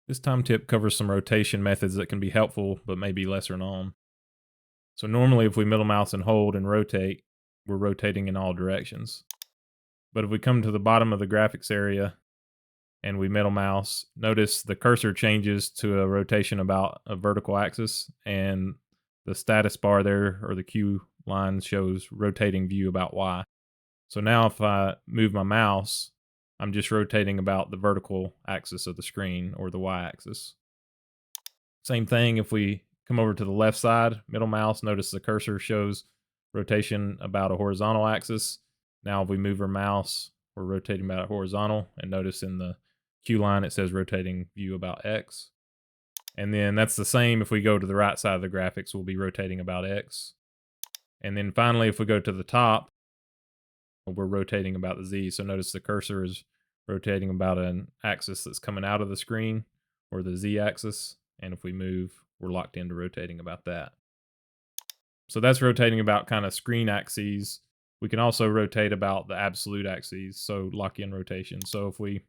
This time tip covers some rotation methods that can be helpful but may be lesser known. So normally if we middle mouse and hold and rotate, we're rotating in all directions. But if we come to the bottom of the graphics area and we middle mouse, notice the cursor changes to a rotation about a vertical axis, and the status bar there, or the Q line, shows rotating view about Y. So now if I move my mouse, I'm just rotating about the vertical axis of the screen, or the Y axis. Same thing if we come over to the left side, middle mouse, notice the cursor shows rotation about a horizontal axis. Now if we move our mouse, we're rotating about a horizontal, and notice in the Q line it says rotating view about X. And then that's the same if we go to the right side of the graphics, we'll be rotating about X. And then finally, if we go to the top, we're rotating about the Z. So notice the cursor is rotating about an axis that's coming out of the screen, or the Z axis. And if we move, we're locked into rotating about that. So that's rotating about kind of screen axes. We can also rotate about the absolute axes, so lock-in rotation. So if we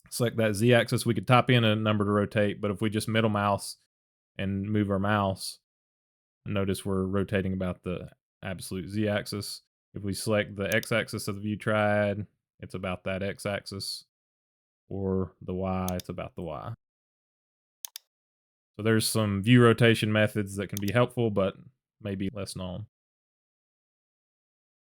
select that Z axis, we could type in a number to rotate, but if we just middle mouse and move our mouse, notice we're rotating about the absolute Z axis. If we select the X axis of the view triad, it's about that X axis, or the Y, it's about the Y. So there's some view rotation methods that can be helpful, but maybe less known.